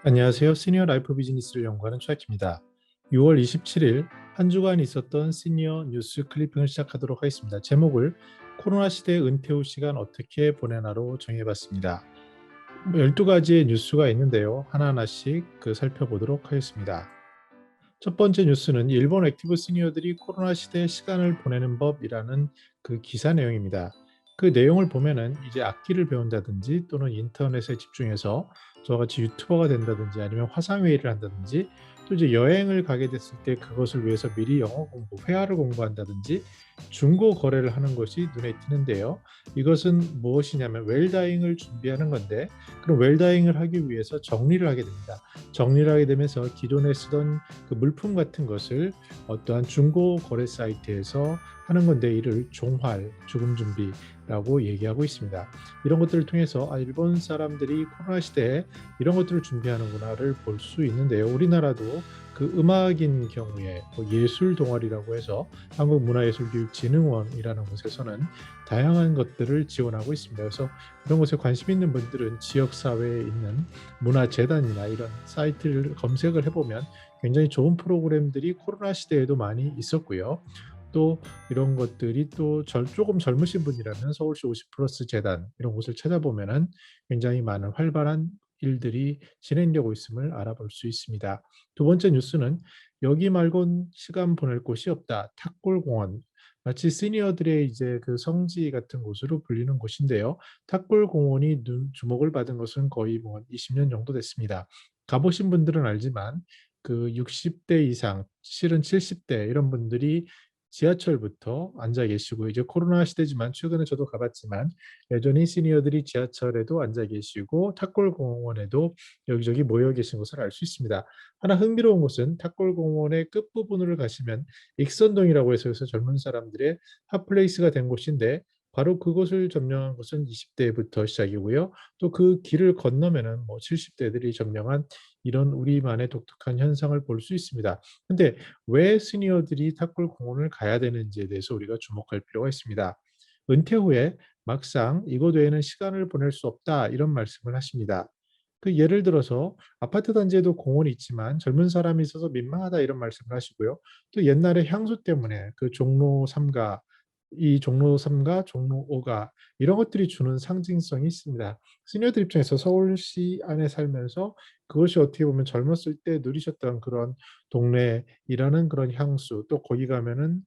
안녕하세요. 시니어 라이프 비즈니스를 연구하는 최학입니다. 6월 27일 한 주간 있었던 시니어 뉴스 클리핑을 시작하도록 하겠습니다. 제목을 코로나 시대 은퇴 후 시간 어떻게 보내나로 정해봤습니다. 12가지의 뉴스가 있는데요. 하나하나씩 살펴보도록 하겠습니다. 첫 번째 뉴스는 일본 액티브 시니어들이 코로나 시대에 시간을 보내는 법이라는 그 기사 내용입니다. 그 내용을 보면은 이제 악기를 배운다든지 또는 인터넷에 집중해서 저와 같이 유튜버가 된다든지 아니면 화상회의를 한다든지 또 이제 여행을 가게 됐을 때 그것을 위해서 미리 영어 공부, 회화를 공부한다든지 중고 거래를 하는 것이 눈에 띄는데요. 이것은 무엇이냐면 웰다잉을 준비하는 건데 그럼 웰다잉을 하기 위해서 정리를 하게 됩니다. 정리를 하게 되면서 기존에 쓰던 그 물품 같은 것을 어떠한 중고 거래 사이트에서 하는 건데 이를 종활, 죽음 준비라고 얘기하고 있습니다. 이런 것들을 통해서 일본 사람들이 코로나 시대에 이런 것들을 준비하는구나를 볼 수 있는데요. 우리나라도 그 음악인 경우에 예술 동아리라고 해서 한국문화예술교육진흥원이라는 곳에서는 다양한 것들을 지원하고 있습니다. 그래서 이런 것에 관심 있는 분들은 지역사회에 있는 문화재단이나 이런 사이트를 검색을 해보면 굉장히 좋은 프로그램들이 코로나 시대에도 많이 있었고요. 또 이런 것들이 또 조금 젊으신 분이라면 서울시 50플러스 재단 이런 곳을 찾아보면은 굉장히 많은 활발한 일들이 진행되고 있음을 알아볼 수 있습니다. 두 번째 뉴스는 여기 말곤 시간 보낼 곳이 없다. 탁골공원. 마치 시니어들의 이제 그 성지 같은 곳으로 불리는 곳인데요. 탁골공원이 주목을 받은 것은 거의 뭐 20년 정도 됐습니다. 가보신 분들은 알지만 그 60대 이상, 실은 70대 이런 분들이 지하철부터 앉아 계시고 이제 코로나 시대지만 최근에 저도 가봤지만 여전히 시니어들이 지하철에도 앉아 계시고 탁골공원에도 여기저기 모여 계신 것을 알 수 있습니다. 하나 흥미로운 것은 탁골공원의 끝부분을 가시면 익선동이라고 해서 여기서 젊은 사람들의 핫플레이스가 된 곳인데 바로 그곳을 점령한 것은 20대부터 시작이고요. 또 그 길을 건너면은 뭐 70대들이 점령한 이런 우리만의 독특한 현상을 볼 수 있습니다. 근데 왜 시니어들이 탑골 공원을 가야 되는지에 대해서 우리가 주목할 필요가 있습니다. 은퇴 후에 막상 이곳 외에는 시간을 보낼 수 없다 이런 말씀을 하십니다. 그 예를 들어서 아파트 단지에도 공원이 있지만 젊은 사람이 있어서 민망하다 이런 말씀을 하시고요. 또 옛날에 향수 때문에 그 종로 3가 이 종로 3가 종로 5가 이런 것들이 주는 상징성이 있습니다. 시니어들 입장에서 서울시 안에 살면서 그것이 어떻게 보면 젊었을 때 누리셨던 그런 동네이라는 그런 향수 또 거기 가면은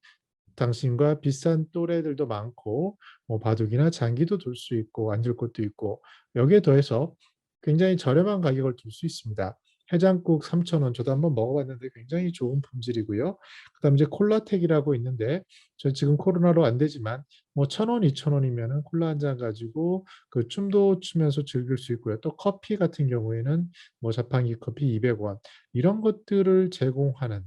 당신과 비슷한 또래들도 많고 뭐 바둑이나 장기도 둘 수 있고 앉을 곳도 있고 여기에 더해서 굉장히 저렴한 가격을 둘 수 있습니다. 해장국 3,000원 저도 한번 먹어봤는데 굉장히 좋은 품질이고요. 그다음 이제 콜라텍이라고 있는데 저 지금 코로나로 안 되지만 뭐 1,000원, 2,000원이면은 콜라 한 잔 가지고 그 춤도 추면서 즐길 수 있고요. 또 커피 같은 경우에는 뭐 자판기 커피 200원 이런 것들을 제공하는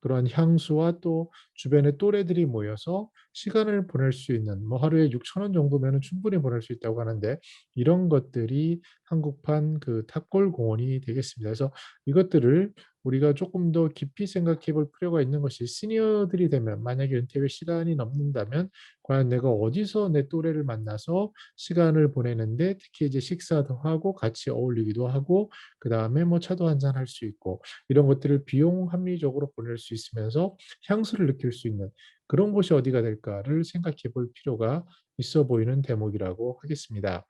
그런 향수와 또 주변에 또래들이 모여서 시간을 보낼 수 있는 뭐 하루에 6,000원 정도면은 충분히 보낼 수 있다고 하는데 이런 것들이 한국판 그 탑골 공원이 되겠습니다. 그래서 이것들을 우리가 조금 더 깊이 생각해 볼 필요가 있는 것이 시니어들이 되면 만약에 은퇴 후 시간이 넘는다면 과연 내가 어디서 내 또래를 만나서 시간을 보내는데 특히 이제 식사도 하고 같이 어울리기도 하고 그다음에 뭐 차도 한잔 할 수 있고 이런 것들을 비용 합리적으로 보낼 수 있으면서 향수를 느낄 수 있는 그런 곳이 어디가 될까를 생각해 볼 필요가 있어 보이는 대목이라고 하겠습니다.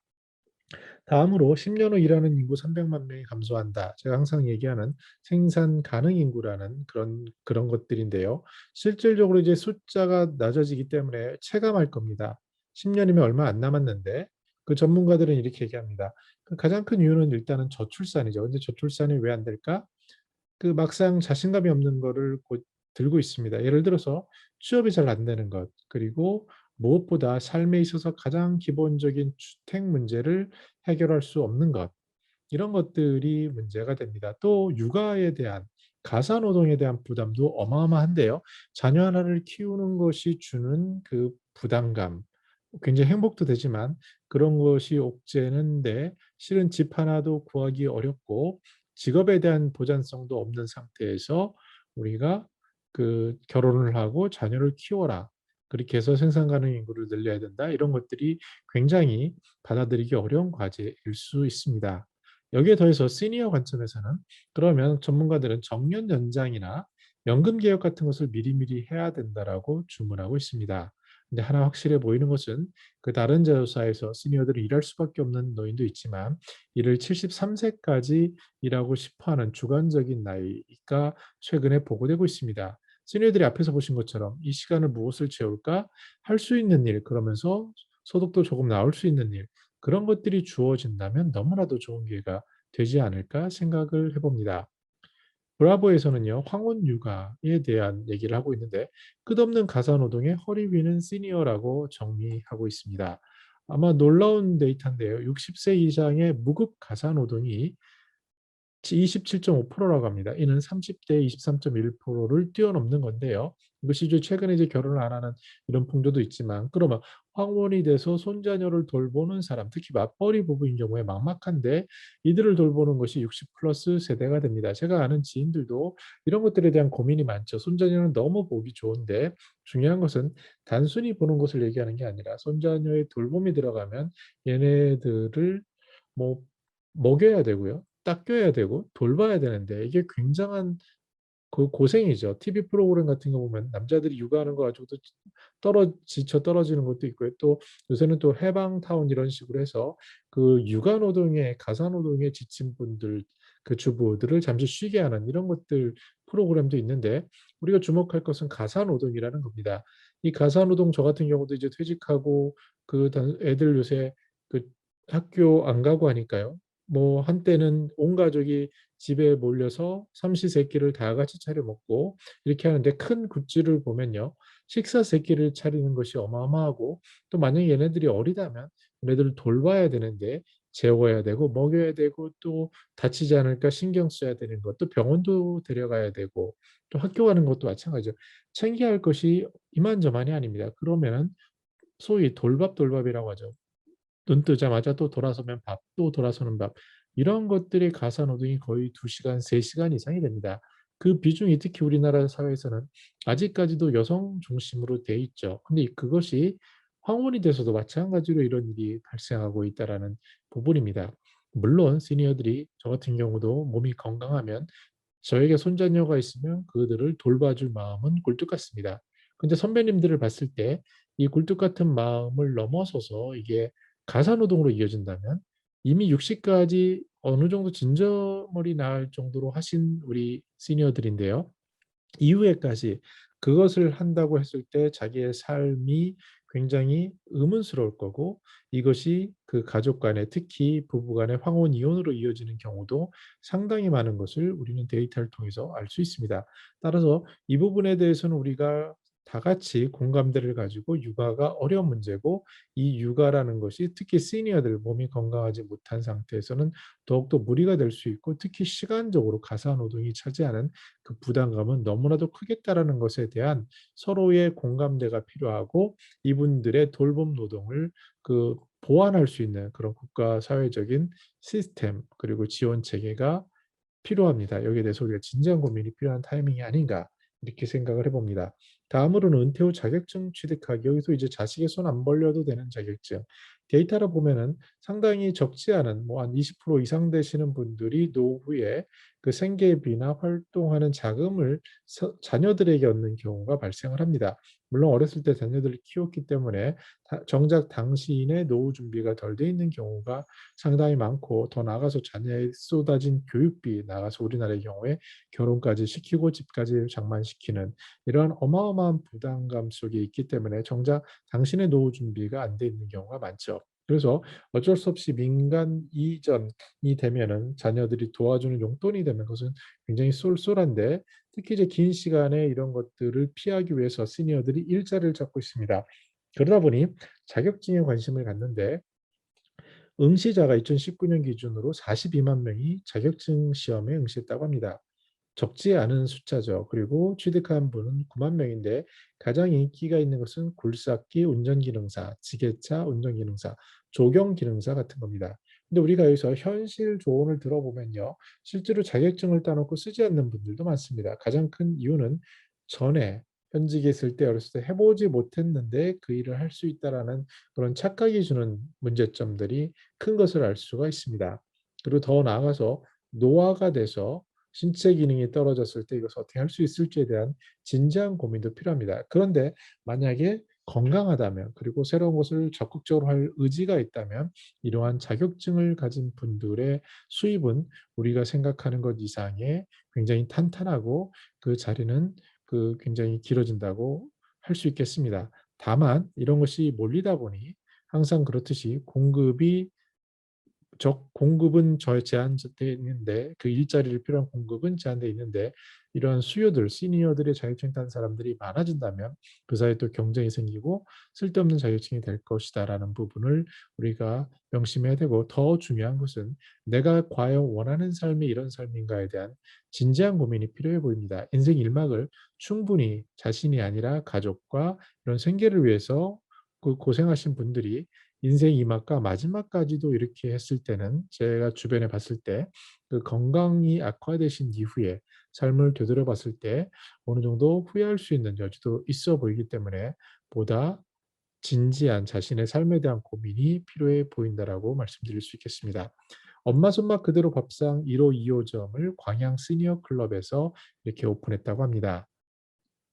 다음으로 10년 후 일하는 인구 300만 명이 감소한다. 제가 항상 얘기하는 생산 가능 인구라는 그런 것들인데요. 실질적으로 이제 숫자가 낮아지기 때문에 체감할 겁니다. 10년이면 얼마 안 남았는데 그 전문가들은 이렇게 얘기합니다. 그 가장 큰 이유는 일단은 저출산이죠. 근데 저출산이 왜 안 될까? 그 막상 자신감이 없는 거를 곧 들고 있습니다. 예를 들어서 취업이 잘 안 되는 것, 그리고 무엇보다 삶에 있어서 가장 기본적인 주택 문제를 해결할 수 없는 것, 이런 것들이 문제가 됩니다. 또 육아에 대한 가사 노동에 대한 부담도 어마어마한데요. 자녀 하나를 키우는 것이 주는 그 부담감, 굉장히 행복도 되지만 그런 것이 옥죄는데 실은 집 하나도 구하기 어렵고 직업에 대한 보장성도 없는 상태에서 우리가 그 결혼을 하고 자녀를 키워라. 그렇게 해서 생산 가능 인구를 늘려야 된다. 이런 것들이 굉장히 받아들이기 어려운 과제일 수 있습니다. 여기에 더해서 시니어 관점에서는 그러면 전문가들은 정년 연장이나 연금 개혁 같은 것을 미리미리 해야 된다라고 주문하고 있습니다. 근데 하나 확실해 보이는 것은 그 다른 제도사에서 시니어들이 일할 수밖에 없는 노인도 있지만 이를 73세까지 일하고 싶어하는 주관적인 나이가 최근에 보고되고 있습니다. 시니어들이 앞에서 보신 것처럼 이 시간을 무엇을 채울까? 할 수 있는 일, 그러면서 소득도 조금 나올 수 있는 일, 그런 것들이 주어진다면 너무나도 좋은 기회가 되지 않을까 생각을 해봅니다. 브라보에서는요, 황혼 육아에 대한 얘기를 하고 있는데 끝없는 가사노동의 허리 위는 시니어라고 정의하고 있습니다. 아마 놀라운 데이터인데요. 60세 이상의 무급 가사노동이 27.5%라고 합니다. 이는 30대 23.1%를 뛰어넘는 건데요. 이것이 이제 최근에 이제 결혼을 안 하는 이런 풍조도 있지만, 그러면 황혼이 돼서 손자녀를 돌보는 사람, 특히 맞벌이 부부인 경우에 막막한데 이들을 돌보는 것이 60 플러스 세대가 됩니다. 제가 아는 지인들도 이런 것들에 대한 고민이 많죠. 손자녀는 너무 보기 좋은데 중요한 것은 단순히 보는 것을 얘기하는 게 아니라 손자녀의 돌봄이 들어가면 얘네들을 뭐 먹여야 되고요. 닦여야 되고 돌봐야 되는데 이게 굉장한 그 고생이죠. TV 프로그램 같은 거 보면 남자들이 육아하는 거 가지고도 지쳐 떨어지는 것도 있고요. 또 요새는 또 해방타운 이런 식으로 해서 그 육아 노동에 가사 노동에 지친 분들 그 주부들을 잠시 쉬게 하는 이런 것들 프로그램도 있는데 우리가 주목할 것은 가사 노동이라는 겁니다. 이 가사 노동 저 같은 경우도 이제 퇴직하고 애들 요새 그 학교 안 가고 하니까요. 뭐 한때는 온 가족이 집에 몰려서 삼시세끼를 다 같이 차려 먹고 이렇게 하는데 큰 굿즈를 보면요. 식사 세끼를 차리는 것이 어마어마하고 또 만약에 얘네들이 어리다면 얘네들을 돌봐야 되는데 재워야 되고 먹여야 되고 또 다치지 않을까 신경 써야 되는 것, 또 병원도 데려가야 되고 또 학교 가는 것도 마찬가지죠. 챙겨야 할 것이 이만저만이 아닙니다. 그러면은 소위 돌밥돌밥이라고 하죠. 눈 뜨자마자 또 돌아서면 밥, 또 돌아서는 밥. 이런 것들의 가사 노동이 거의 2시간, 3시간 이상이 됩니다. 그 비중이 특히 우리나라 사회에서는 아직까지도 여성 중심으로 돼 있죠. 근데 그것이 황혼이 돼서도 마찬가지로 이런 일이 발생하고 있다라는 부분입니다. 물론 시니어들이 저 같은 경우도 몸이 건강하면 저에게 손자녀가 있으면 그들을 돌봐줄 마음은 굴뚝 같습니다. 근데 선배님들을 봤을 때 이 굴뚝 같은 마음을 넘어서서 이게 가사노동으로 이어진다면 이미 60까지 어느 정도 진저머리 날 정도로 하신 우리 시니어들인데요. 이후에까지 그것을 한다고 했을 때 자기의 삶이 굉장히 의문스러울 거고 이것이 그 가족 간에 특히 부부 간의 황혼 이혼으로 이어지는 경우도 상당히 많은 것을 우리는 데이터를 통해서 알 수 있습니다. 따라서 이 부분에 대해서는 우리가 다 같이 공감대를 가지고 육아가 어려운 문제고 이 육아라는 것이 특히 시니어들 몸이 건강하지 못한 상태에서는 더욱더 무리가 될 수 있고 특히 시간적으로 가사 노동이 차지하는 그 부담감은 너무나도 크겠다라는 것에 대한 서로의 공감대가 필요하고 이분들의 돌봄 노동을 보완할 수 있는 그런 국가 사회적인 시스템 그리고 지원 체계가 필요합니다. 여기에 대해서 우리가 진지한 고민이 필요한 타이밍이 아닌가 이렇게 생각을 해봅니다. 다음으로는 은퇴 후 자격증 취득하기. 여기서 이제 자식의 손 안 벌려도 되는 자격증. 데이터를 보면은 상당히 적지 않은 뭐 한 20% 이상 되시는 분들이 노후에 그 생계비나 활동하는 자금을 자녀들에게 얻는 경우가 발생을 합니다. 물론 어렸을 때 자녀들을 키웠기 때문에 정작 당시인의 노후 준비가 덜 돼 있는 경우가 상당히 많고 더 나아가서 자녀에 쏟아진 교육비 나가서 우리나라의 경우에 결혼까지 시키고 집까지 장만시키는 이런 어마어마한 부담감 속에 있기 때문에 정작 당신의 노후 준비가 안 돼 있는 경우가 많죠. 그래서 어쩔 수 없이 민간 이전이 되면은 자녀들이 도와주는 용돈이 되면 그것은 굉장히 쏠쏠한데 특히 이제 긴 시간에 이런 것들을 피하기 위해서 시니어들이 일자리를 찾고 있습니다. 그러다 보니 자격증에 관심을 갖는데 응시자가 2019년 기준으로 42만 명이 자격증 시험에 응시했다고 합니다. 적지 않은 숫자죠. 그리고 취득한 분은 9만 명인데 가장 인기가 있는 것은 굴삭기 운전기능사, 지게차 운전기능사, 조경기능사 같은 겁니다. 근데 우리가 여기서 현실 조언을 들어보면요. 실제로 자격증을 따놓고 쓰지 않는 분들도 많습니다. 가장 큰 이유는 전에 현직에 있을 때 어렸을 때 해보지 못했는데 그 일을 할 수 있다라는 그런 착각이 주는 문제점들이 큰 것을 알 수가 있습니다. 그리고 더 나아가서 노화가 돼서 신체 기능이 떨어졌을 때 이것을 어떻게 할 수 있을지에 대한 진지한 고민도 필요합니다. 그런데 만약에 건강하다면 그리고 새로운 것을 적극적으로 할 의지가 있다면 이러한 자격증을 가진 분들의 수입은 우리가 생각하는 것 이상의 굉장히 탄탄하고 그 자리는 굉장히 길어진다고 할 수 있겠습니다. 다만 이런 것이 몰리다 보니 항상 그렇듯이 공급은 제한돼 있는데 그 일자리를 필요한 공급은 제한돼 있는데 이러한 수요들, 시니어들의 자격증 딴 사람들이 많아진다면 그 사이에 또 경쟁이 생기고 쓸데없는 자격증이 될 것이다라는 부분을 우리가 명심해야 되고 더 중요한 것은 내가 과연 원하는 삶이 이런 삶인가에 대한 진지한 고민이 필요해 보입니다. 인생 일막을 충분히 자신이 아니라 가족과 이런 생계를 위해서 그 고생하신 분들이 인생 이막과 마지막까지도 이렇게 했을 때는 제가 주변에 봤을 때 그 건강이 악화되신 이후에 삶을 되돌아봤을 때 어느 정도 후회할 수 있는 여지도 있어 보이기 때문에 보다 진지한 자신의 삶에 대한 고민이 필요해 보인다라고 말씀드릴 수 있겠습니다. 엄마 손맛 그대로 밥상 1호 2호점을 광양 시니어 클럽에서 이렇게 오픈했다고 합니다.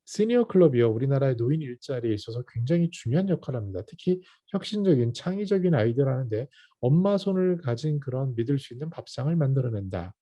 시니어 클럽이요. 우리나라의 노인 일자리에 있어서 굉장히 중요한 역할을 합니다. 특히 혁신적인 창의적인 아이디어를 하는데 엄마 손을 가진 그런 믿을 수 있는 밥상을 만들어낸다.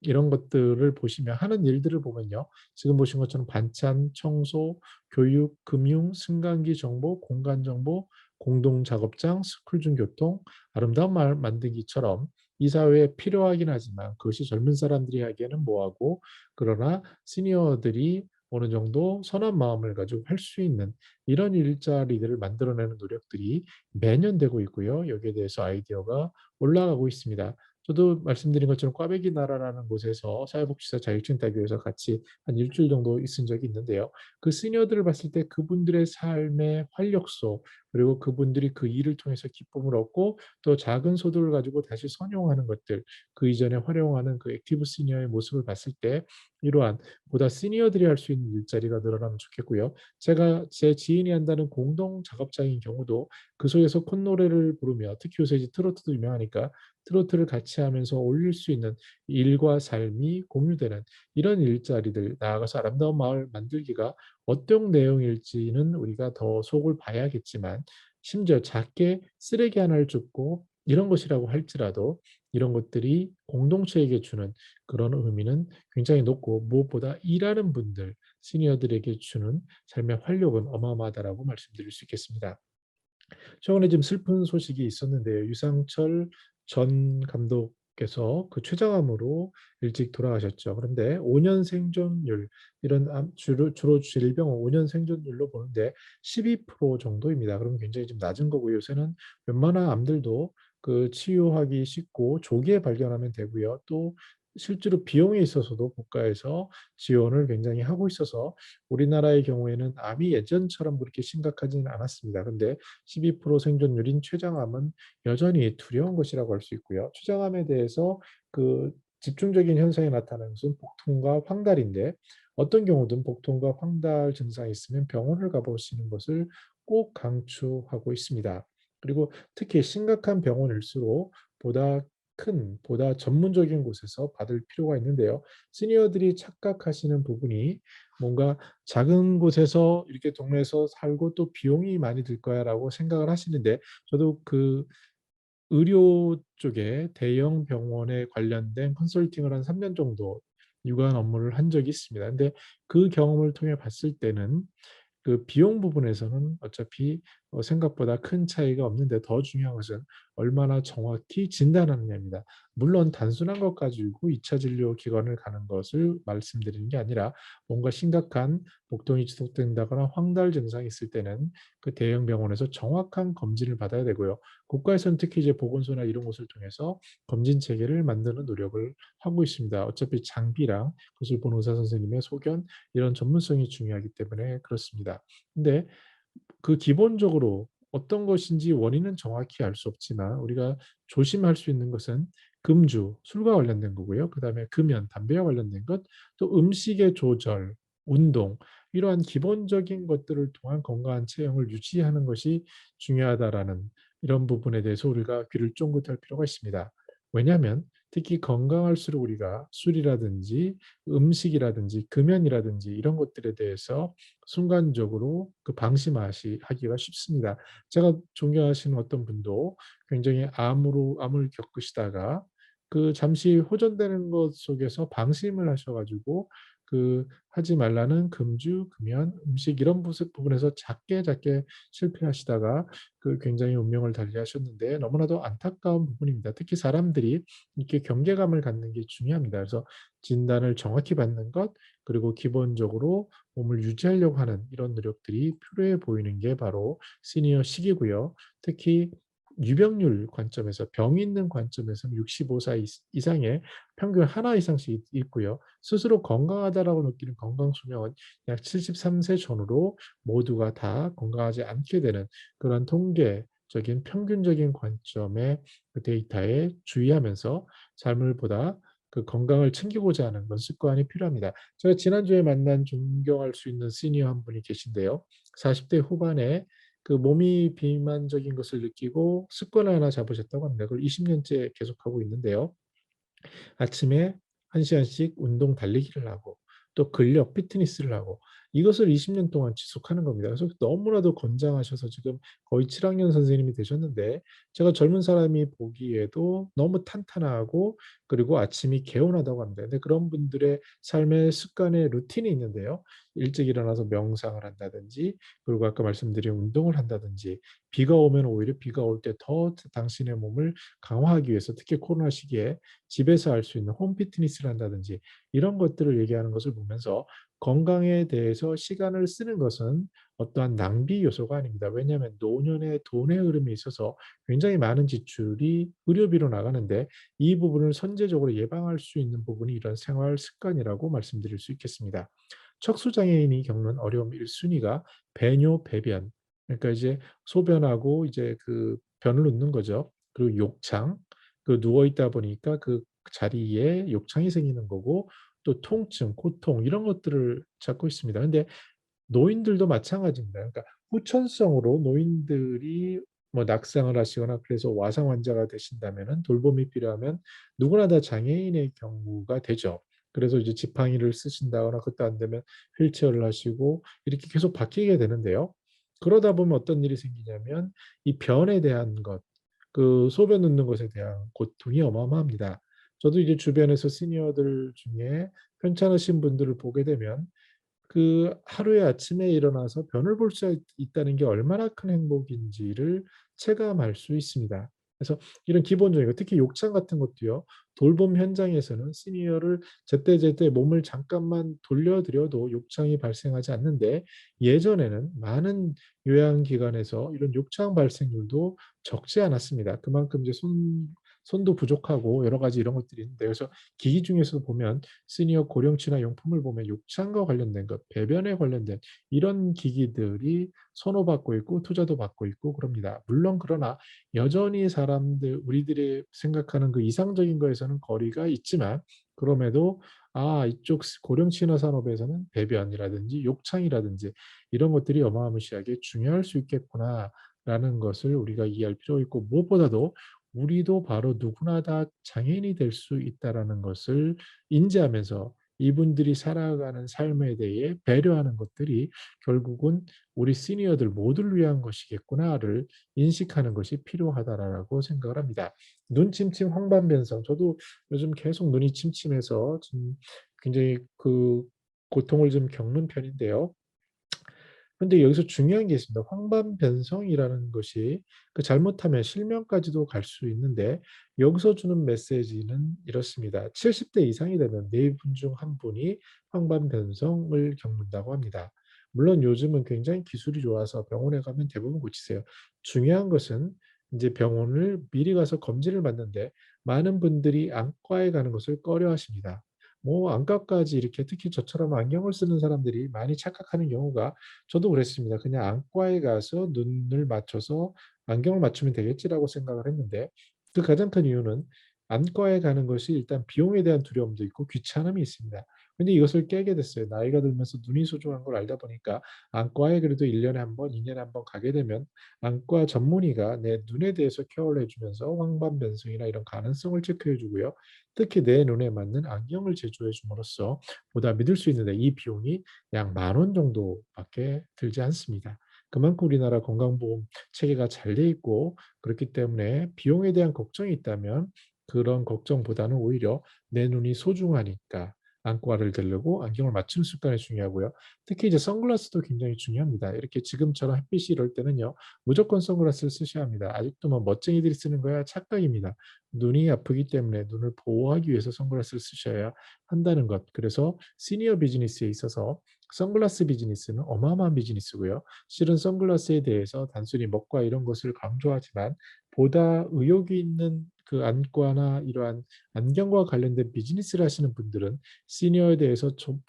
이런 것들을 보시면 하는 일들을 보면요. 지금 보신 것처럼 반찬, 청소, 교육, 금융, 승강기 정보, 공간 정보, 공동 작업장, 스쿨 중 교통, 아름다운 말 만들기처럼 이 사회에 필요하긴 하지만 그것이 젊은 사람들이 하기에는 뭐하고 그러나 시니어들이 어느 정도 선한 마음을 가지고 할 수 있는 이런 일자리들을 만들어내는 노력들이 매년 되고 있고요. 여기에 대해서 아이디어가 올라가고 있습니다. 저도 말씀드린 것처럼 꽈배기 나라라는 곳에서 사회복지사 자격증 따기 위해서 같이 한 일주일 정도 있은 적이 있는데요. 그 시니어들을 봤을 때 그분들의 삶의 활력소 그리고 그분들이 그 일을 통해서 기쁨을 얻고 또 작은 소득을 가지고 다시 선용하는 것들 그 이전에 활용하는 그 액티브 시니어의 모습을 봤을 때 이러한 보다 시니어들이 할 수 있는 일자리가 늘어나면 좋겠고요. 제가 제 지인이 한다는 공동 작업장인 경우도 그 속에서 콧노래를 부르며 특히 요새 이제 트로트도 유명하니까 트로트를 같이 하면서 올릴 수 있는 일과 삶이 공유되는 이런 일자리들 나아가서 아름다운 마을 만들기가 어떤 내용일지는 우리가 더 속을 봐야겠지만 심지어 작게 쓰레기 하나를 줍고 이런 것이라고 할지라도 이런 것들이 공동체에게 주는 그런 의미는 굉장히 높고 무엇보다 일하는 분들, 시니어들에게 주는 삶의 활력은 어마어마하다라고 말씀드릴 수 있겠습니다. 최근에 좀 슬픈 소식이 있었는데요. 유상철 전 감독께서 그 췌장암으로 일찍 돌아가셨죠. 그런데 5년 생존율 이런 주로 질병은 5년 생존율로 보는데 12% 정도입니다. 그럼 굉장히 좀 낮은 거고요. 요새는 웬만한 암들도 그 치유하기 쉽고 조기에 발견하면 되고요. 또 실제로 비용에 있어서도 국가에서 지원을 굉장히 하고 있어서 우리나라의 경우에는 암이 예전처럼 그렇게 심각하지는 않았습니다. 근데 12% 생존율인 췌장암은 여전히 두려운 것이라고 할 수 있고요. 췌장암에 대해서 그 집중적인 현상이 나타나는 것은 복통과 황달인데 어떤 경우든 복통과 황달 증상이 있으면 병원을 가보시는 것을 꼭 강추하고 있습니다. 그리고 특히 심각한 병원일수록 보다 전문적인 곳에서 받을 필요가 있는데요. 시니어들이 착각하시는 부분이 뭔가 작은 곳에서 이렇게 동네에서 살고 또 비용이 많이 들 거야라고 생각을 하시는데 저도 그 의료 쪽에 대형 병원에 관련된 컨설팅을 한 3년 정도 유관 업무를 한 적이 있습니다. 근데 그 경험을 통해 봤을 때는 그 비용 부분에서는 어차피 생각보다 큰 차이가 없는데 더 중요한 것은 얼마나 정확히 진단하느냐입니다. 물론 단순한 것 가지고 2차 진료 기관을 가는 것을 말씀드리는 게 아니라 뭔가 심각한 복통이 지속된다거나 황달 증상이 있을 때는 그 대형 병원에서 정확한 검진을 받아야 되고요. 국가에서는 특히 이제 보건소나 이런 곳을 통해서 검진 체계를 만드는 노력을 하고 있습니다. 어차피 장비랑 그것을 보는 의사 선생님의 소견 이런 전문성이 중요하기 때문에 그렇습니다. 근데 그 기본적으로 어떤 것인지 원인은 정확히 알 수 없지만 우리가 조심할 수 있는 것은 금주, 술과 관련된 거고요. 그다음에 금연, 담배와 관련된 것, 또 음식의 조절, 운동 이러한 기본적인 것들을 통한 건강한 체형을 유지하는 것이 중요하다라는 이런 부분에 대해서 우리가 귀를 쫑긋할 필요가 있습니다. 왜냐하면 특히 건강할수록 우리가 술이라든지 음식이라든지 금연이라든지 이런 것들에 대해서 순간적으로 그 방심하시 하기가 쉽습니다. 제가 존경하시는 어떤 분도 굉장히 암을 겪으시다가 그 잠시 호전되는 것 속에서 방심을 하셔 가지고 그 하지 말라는 금주, 금연, 음식 이런 부분에서 작게 작게 실패하시다가 그 굉장히 운명을 달리하셨는데 너무나도 안타까운 부분입니다. 특히 사람들이 이렇게 경계감을 갖는 게 중요합니다. 그래서 진단을 정확히 받는 것 그리고 기본적으로 몸을 유지하려고 하는 이런 노력들이 필요해 보이는 게 바로 시니어 시기고요. 특히 유병률 관점에서 병 있는 관점에서는 65세 이상의 평균 하나 이상씩 있고요. 스스로 건강하다라고 느끼는 건강 수명은 약 73세 전후로 모두가 다 건강하지 않게 되는 그런 통계적인 평균적인 관점의 그 데이터에 주의하면서 삶을 보다 그 건강을 챙기고자 하는 그런 습관이 필요합니다. 제가 지난주에 만난 존경할 수 있는 시니어 한 분이 계신데요. 40대 후반에 그 몸이 비만적인 것을 느끼고 습관을 하나 잡으셨다고 합니다. 그걸 20년째 계속하고 있는데요. 아침에 1시간씩 운동 달리기를 하고 또 근력 피트니스를 하고 이것을 20년 동안 지속하는 겁니다. 그래서 너무나도 건장하셔서 지금 거의 7학년 선생님이 되셨는데 제가 젊은 사람이 보기에도 너무 탄탄하고 그리고 아침이 개운하다고 합니다. 근데 그런 분들의 삶의 습관의 루틴이 있는데요. 일찍 일어나서 명상을 한다든지 그리고 아까 말씀드린 운동을 한다든지 비가 오면 오히려 비가 올 때 더 당신의 몸을 강화하기 위해서 특히 코로나 시기에 집에서 할 수 있는 홈 피트니스를 한다든지 이런 것들을 얘기하는 것을 보면서 건강에 대해서 시간을 쓰는 것은 어떠한 낭비 요소가 아닙니다. 왜냐하면 노년의 돈의 흐름이 있어서 굉장히 많은 지출이 의료비로 나가는데 이 부분을 선제적으로 예방할 수 있는 부분이 이런 생활 습관이라고 말씀드릴 수 있겠습니다. 척수장애인이 겪는 어려움 1순위가 배뇨, 배변. 그러니까 이제 소변하고 이제 그 변을 놓는 거죠. 그리고 욕창, 그 누워 있다 보니까 그 자리에 욕창이 생기는 거고 또 통증, 고통 이런 것들을 찾고 있습니다. 근데 노인들도 마찬가지입니다. 그러니까 후천성으로 노인들이 뭐 낙상을 하시거나 그래서 와상 환자가 되신다면은 돌봄이 필요하면 누구나 다 장애인의 경우가 되죠. 그래서 이제 지팡이를 쓰신다거나 그것도 안 되면 휠체어를 하시고 이렇게 계속 바뀌게 되는데요. 그러다 보면 어떤 일이 생기냐면 이 변에 대한 것, 그 소변 넣는 것에 대한 고통이 어마어마합니다. 저도 이제 주변에서 시니어들 중에 편찮으신 분들을 보게 되면 그 하루에 아침에 일어나서 변을 볼 수 있다는 게 얼마나 큰 행복인지를 체감할 수 있습니다. 그래서 이런 기본적인 거 특히 욕창 같은 것도요. 돌봄 현장에서는 시니어를 제때제때 몸을 잠깐만 돌려드려도 욕창이 발생하지 않는데 예전에는 많은 요양기관에서 이런 욕창 발생률도 적지 않았습니다. 그만큼 이제 손도 부족하고 여러 가지 이런 것들이 있는데 그래서 기기 중에서 보면 시니어 고령치나 용품을 보면 욕창과 관련된 것, 배변에 관련된 이런 기기들이 선호받고 있고 투자도 받고 있고 그럽니다. 물론 그러나 여전히 사람들 우리들이 생각하는 그 이상적인 거에서는 거리가 있지만 그럼에도 이쪽 고령 친화 산업에서는 배변이라든지 욕창이라든지 이런 것들이 어마무시하게 중요할 수 있겠구나라는 것을 우리가 이해할 필요가 있고 무엇보다도 우리도 바로 누구나 다 장애인이 될 수 있다라는 것을 인지하면서 이분들이 살아가는 삶에 대해 배려하는 것들이 결국은 우리 시니어들 모두를 위한 것이겠구나를 인식하는 것이 필요하다라고 생각을 합니다. 눈 침침 황반변성 저도 요즘 계속 눈이 침침해서 좀 굉장히 그 고통을 좀 겪는 편인데요. 근데 여기서 중요한 게 있습니다. 황반변성이라는 것이 그 잘못하면 실명까지도 갈 수 있는데 여기서 주는 메시지는 이렇습니다. 70대 이상이 되면 4분 중 1분이 황반변성을 겪는다고 합니다. 물론 요즘은 굉장히 기술이 좋아서 병원에 가면 대부분 고치세요. 중요한 것은 이제 병원을 미리 가서 검진을 받는데 많은 분들이 안과에 가는 것을 꺼려하십니다. 뭐 안과까지 이렇게 특히 저처럼 안경을 쓰는 사람들이 많이 착각하는 경우가 저도 그랬습니다. 그냥 안과에 가서 눈을 맞춰서 안경을 맞추면 되겠지라고 생각을 했는데 그 가장 큰 이유는 안과에 가는 것이 일단 비용에 대한 두려움도 있고 귀찮음이 있습니다. 근데 이것을 깨게 됐어요. 나이가 들면서 눈이 소중한 걸 알다 보니까 안과에 그래도 1 년에 한 번, 2 년에 한 번 가게 되면 안과 전문의가 내 눈에 대해서 케어를 해 주면서 황반 변성이나 이런 가능성을 체크해 주고요. 특히 내 눈에 맞는 안경을 제조해 줌으로써 보다 믿을 수 있는데 이 비용이 약 10,000원 정도밖에 들지 않습니다. 그만큼 우리나라 건강보험 체계가 잘 돼 있고 그렇기 때문에 비용에 대한 걱정이 있다면 그런 걱정보다는 오히려 내 눈이 소중하니까 안과를 들르고 안경을 맞추는 습관이 중요하고요. 특히 이제 선글라스도 굉장히 중요합니다. 이렇게 지금처럼 햇빛이 이럴 때는요. 무조건 선글라스를 쓰셔야 합니다. 아직도 뭐 멋쟁이들이 쓰는 거야 착각입니다. 눈이 아프기 때문에 눈을 보호하기 위해서 선글라스를 쓰셔야 한다는 것. 그래서 시니어 비즈니스에 있어서 선글라스 비즈니스는 어마어마한 비즈니스고요. 실은 선글라스에 대해서 단순히 멋과 이런 것을 강조하지만 보다 의욕이 있는 그 안과나 이러한 안경과 관련된 비즈니스를 하시는 분들은 시니어에 대해서 좀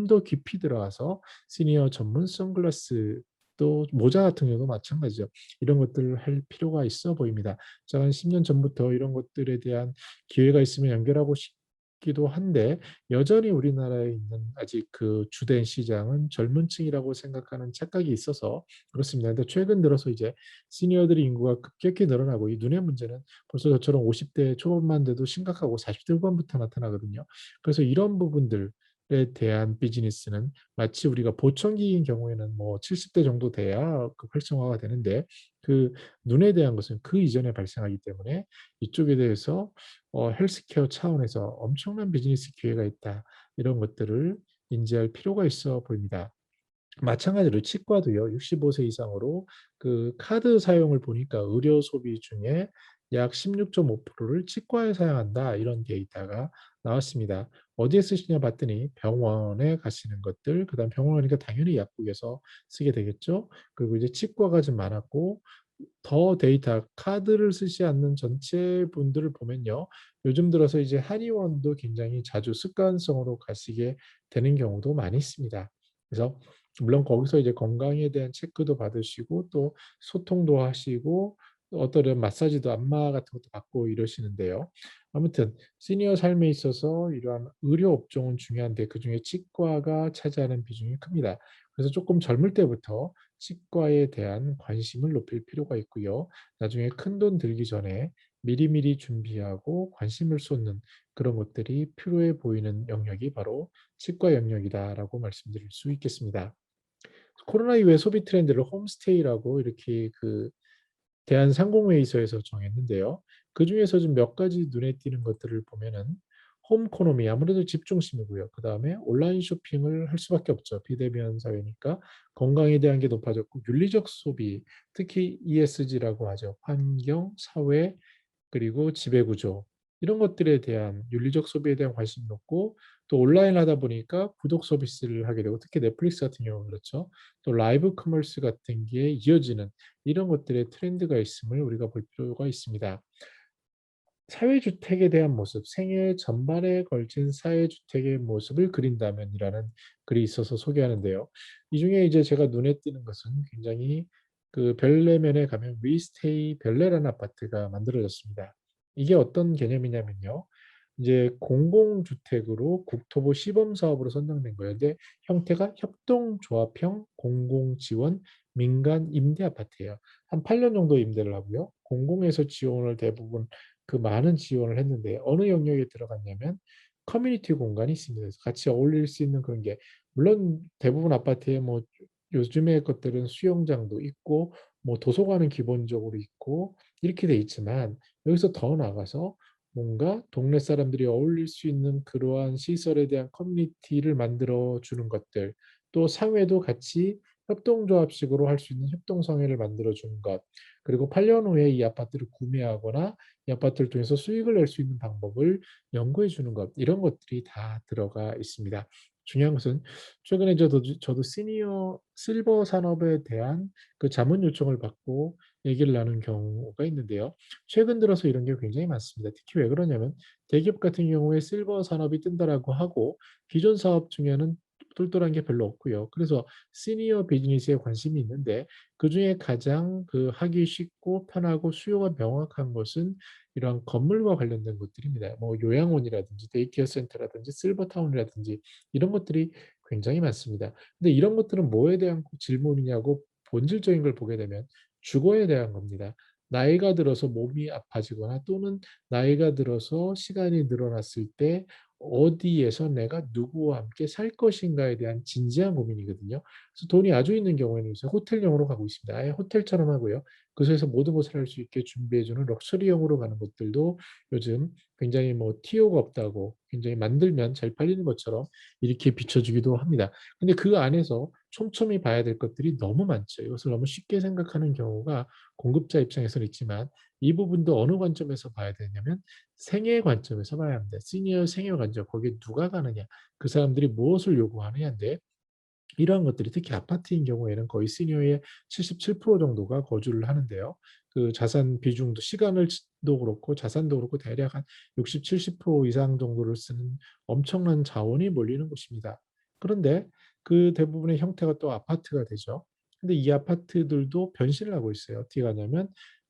더 깊이 들어가서 시니어 전문 선글라스 또 모자 같은 경우도 마찬가지죠. 이런 것들을 할 필요가 있어 보입니다. 제가 한 10년 전부터 이런 것들에 대한 기회가 있으면 연결하고 싶기도 한데 여전히 우리나라에 있는 아직 그 주된 시장은 젊은 층이라고 생각하는 착각이 있어서 그렇습니다. 근데 최근 들어서 이제 시니어들의 인구가 급격히 늘어나고 이 눈의 문제는 벌써 저처럼 50대 초반만 돼도 심각하고 40대 후반부터 나타나거든요. 그래서 이런 부분들에 대한 비즈니스는 마치 우리가 보청기인 경우에는 뭐 70대 정도 돼야 그 활성화가 되는데 그 눈에 대한 것은 그 이전에 발생하기 때문에 이쪽에 대해서 헬스케어 차원에서 엄청난 비즈니스 기회가 있다. 이런 것들을 인지할 필요가 있어 보입니다. 마찬가지로 치과도요. 65세 이상으로 그 카드 사용을 보니까 의료 소비 중에 약 16.5%를 치과에 사용한다. 이런 데이터가 나왔습니다. 어디에 쓰시냐 봤더니 병원에 가시는 것들, 그다음 병원이니까 당연히 약국에서 쓰게 되겠죠. 그리고 이제 치과가 좀 많았고 더 데이터 카드를 쓰지 않는 전체 분들을 보면요. 요즘 들어서 이제 한의원도 굉장히 자주 습관성으로 가시게 되는 경우도 많이 있습니다. 그래서 물론 거기서 이제 건강에 대한 체크도 받으시고 또 소통도 하시고 어떤 이런 마사지도 안마 같은 것도 받고 이러시는데요. 아무튼 시니어 삶에 있어서 이러한 의료 업종은 중요한데 그중에 치과가 차지하는 비중이 큽니다. 그래서 조금 젊을 때부터 치과에 대한 관심을 높일 필요가 있고요. 나중에 큰돈 들기 전에 미리미리 준비하고 관심을 쏟는 그런 것들이 필요해 보이는 영역이 바로 치과 영역이다라고 말씀드릴 수 있겠습니다. 코로나 이후에 소비 트렌드를 홈스테이라고 이렇게 그 대한상공회의소에서 정했는데요. 그중에서 좀 몇 가지 눈에 띄는 것들을 보면은 홈코노미 아무래도 집 중심이고요. 그다음에 온라인 쇼핑을 할 수밖에 없죠. 비대면 사회니까 건강에 대한 게 높아졌고 윤리적 소비, 특히 ESG라고 하죠. 환경, 사회, 그리고 지배구조 이런 것들에 대한 윤리적 소비에 대한 관심이 높고 또 온라인 하다 보니까 구독 서비스를 하게 되고 특히 넷플릭스 같은 경우는 그렇죠. 또 라이브 커머스 같은 게 이어지는 이런 것들의 트렌드가 있음을 우리가 볼 필요가 있습니다. 사회주택에 대한 모습, 생애 전반에 걸친 사회주택의 모습을 그린다면이라는 글이 있어서 소개하는데요. 이 중에 이제 제가 눈에 띄는 것은 굉장히 그 별내면에 가면 위스테이 별내라는 아파트가 만들어졌습니다. 이게 어떤 개념이냐면요. 이제 공공주택으로 국토부 시범 사업으로 선정된 거예요. 근데 형태가 협동조합형 공공지원 민간 임대 아파트예요. 한 8년 정도 임대를 하고요. 공공에서 지원을 대부분 그 많은 지원을 했는데 어느 영역에 들어갔냐면 커뮤니티 공간이 있습니다. 그래서 같이 어울릴 수 있는 그런 게 물론 대부분 아파트에 뭐 요즘의 것들은 수영장도 있고 뭐 도서관은 기본적으로 있고 이렇게 돼 있지만 여기서 더 나가서 뭔가 동네 사람들이 어울릴 수 있는 그러한 시설에 대한 커뮤니티를 만들어 주는 것들 또 상회도 같이 협동조합식으로 할 수 있는 협동상회를 만들어 주는 것 그리고 8년 후에 이 아파트를 구매하거나 이 아파트를 통해서 수익을 낼 수 있는 방법을 연구해 주는 것 이런 것들이 다 들어가 있습니다. 중요한 것은 최근에 저도 시니어 실버 산업에 대한 그 자문 요청을 받고 얘기를 나눈 경우가 있는데요. 최근 들어서 이런 게 굉장히 많습니다. 특히 왜 그러냐면 대기업 같은 경우에 실버 산업이 뜬다라고 하고 기존 사업 중에는 똘똘한 게 별로 없고요. 그래서 시니어 비즈니스에 관심이 있는데 그중에 가장 그 하기 쉽고 편하고 수요가 명확한 것은 이러한 건물과 관련된 것들입니다. 뭐 요양원이라든지 데이케어 센터라든지 실버타운이라든지 이런 것들이 굉장히 많습니다. 근데 이런 것들은 뭐에 대한 질문이냐고 본질적인 걸 보게 되면 주거에 대한 겁니다. 나이가 들어서 몸이 아파지거나 또는 나이가 들어서 시간이 늘어났을 때 어디에서 내가 누구와 함께 살 것인가에 대한 진지한 고민이거든요. 그래서 돈이 아주 있는 경우에는 요새 호텔형으로 가고 있습니다. 아예 호텔처럼 하고요. 그래서 모든 것을 할 수 있게 준비해 주는 럭셔리형으로 가는 것들도 요즘 굉장히 뭐 티오가 없다고 굉장히 만들면 잘 팔리는 것처럼 이렇게 비춰주기도 합니다. 근데 그 안에서 촘촘히 봐야 될 것들이 너무 많죠. 이것을 너무 쉽게 생각하는 경우가 공급자 입장에서는 있지만 이 부분도 어느 관점에서 봐야 되냐면 생애 관점에서 봐야 합니다. 시니어 생애 관점, 거기에 누가 가느냐, 그 사람들이 무엇을 요구하느냐인데 이러한 것들이 특히 아파트인 경우에는 거의 시니어의 77% 정도가 거주를 하는데요. 그 자산 비중도 시간을 도 그렇고 자산도 그렇고 대략 한 60-70% 이상 정도를 쓰는 엄청난 자원이 몰리는 곳입니다. 그런데 그 대부분의 형태가 또 아파트가 되죠. 근데 이 아파트들도 변신을 하고 있어요. 어떻게 가냐면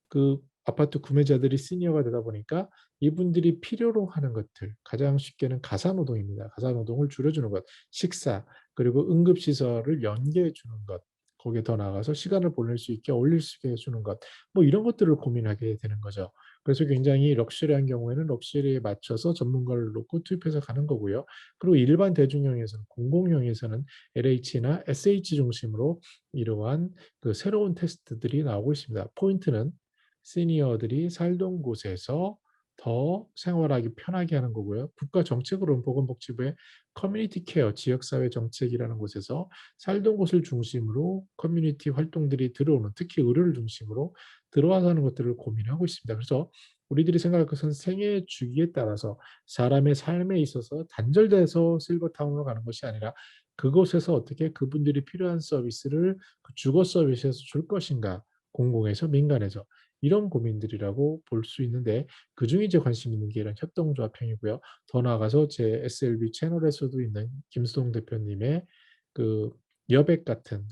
그 아파트 구매자들이 시니어가 되다 보니까 이분들이 필요로 하는 것들, 가장 쉽게는 가사노동입니다. 가사노동을 줄여주는 것, 식사, 그리고 응급시설을 연계해 주는 것, 거기에 더 나아가서 시간을 보낼 수 있게 어울릴 수 있게 해 주는 것, 뭐 이런 것들을 고민하게 되는 거죠. 그래서 굉장히 럭셔리한 경우에는 럭셔리에 맞춰서 전문가를 놓고 투입해서 가는 거고요. 그리고 일반 대중형에서는 공공형에서는 LH나 SH 중심으로 이러한 그 새로운 테스트들이 나오고 있습니다. 포인트는 시니어들이 살던 곳에서 더 생활하기 편하게 하는 거고요. 국가 정책으로는 보건복지부의 커뮤니티 케어 지역사회 정책이라는 곳에서 살던 곳을 중심으로 커뮤니티 활동들이 들어오는, 특히 의료를 중심으로 들어와서 하는 것들을 고민하고 있습니다. 그래서 우리들이 생각할 것은 생애 주기에 따라서 사람의 삶에 있어서 단절돼서 실버타운으로 가는 것이 아니라 그곳에서 어떻게 그분들이 필요한 서비스를 그 주거 서비스에서 줄 것인가, 공공에서 민간에서, 이런 고민들이라고 볼 수 있는데 그중에 이제 관심 있는 게 이런 협동조합형이고요. 더 나아가서 제 SLB 채널에서도 있는 김수동 대표님의 그 여백 같은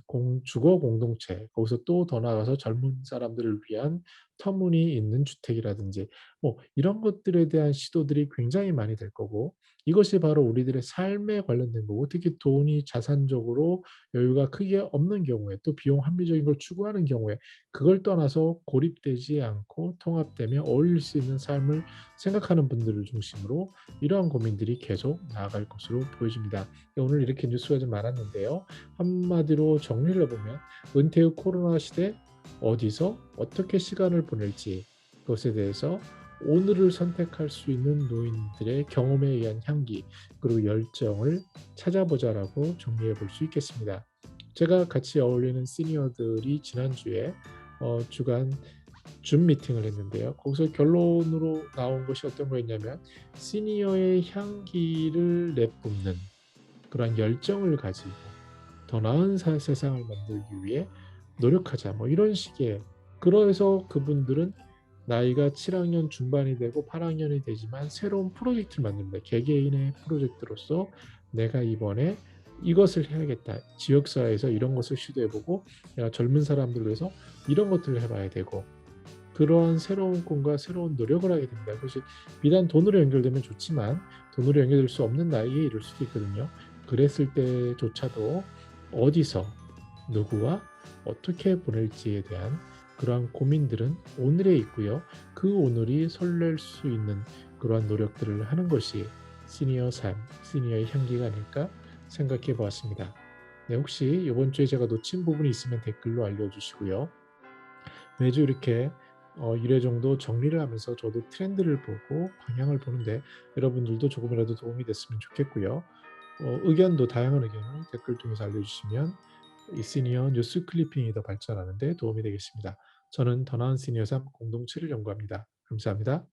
주거 공동체, 거기서 또 더 나아가서 젊은 사람들을 위한 터무니 있는 주택이라든지 뭐 이런 것들에 대한 시도들이 굉장히 많이 될 거고, 이것이 바로 우리들의 삶에 관련된 거고, 특히 돈이 자산적으로 여유가 크게 없는 경우에 또 비용 합리적인 걸 추구하는 경우에 그걸 떠나서 고립되지 않고 통합되며 어울릴 수 있는 삶을 생각하는 분들을 중심으로 이러한 고민들이 계속 나아갈 것으로 보여집니다. 오늘 이렇게 뉴스가 좀 많았는데요. 한마디로 정리를 해보면 은퇴 후 코로나 시대 어디서 어떻게 시간을 보낼지, 그것에 대해서 오늘을 선택할 수 있는 노인들의 경험에 의한 향기 그리고 열정을 찾아보자라고 정리해 볼 수 있겠습니다. 제가 같이 어울리는 시니어들이 지난주에 주간 줌 미팅을 했는데요. 거기서 결론으로 나온 것이 어떤 거였냐면 시니어의 향기를 내뿜는 그런 열정을 가지고 더 나은 세상을 만들기 위해 노력하자, 뭐 이런 식의. 그래서 그분들은 나이가 7학년 중반이 되고 8학년이 되지만 새로운 프로젝트를 만듭니다. 개개인의 프로젝트로서 내가 이번에 이것을 해야겠다. 지역사회에서 이런 것을 시도해보고 내가 젊은 사람들을 위해서 이런 것들을 해봐야 되고, 그러한 새로운 꿈과 새로운 노력을 하게 됩니다. 그것이 비단 돈으로 연결되면 좋지만 돈으로 연결될 수 없는 나이에 이를 수도 있거든요. 그랬을 때조차도 어디서 누구와 어떻게 보낼지에 대한 그러한 고민들은 오늘에 있고요. 그 오늘이 설렐 수 있는 그러한 노력들을 하는 것이 시니어 삶, 시니어의 향기가 아닐까 생각해 보았습니다. 네, 혹시 이번 주에 제가 놓친 부분이 있으면 댓글로 알려주시고요. 매주 이렇게 1회 정도 정리를 하면서 저도 트렌드를 보고 방향을 보는데 여러분들도 조금이라도 도움이 됐으면 좋겠고요. 의견도 다양한 의견을 댓글 통해서 알려주시면 이 시니어 뉴스 클리핑이 더 발전하는 데 도움이 되겠습니다. 저는 더 나은 시니어 삶 공동체를 연구합니다. 감사합니다.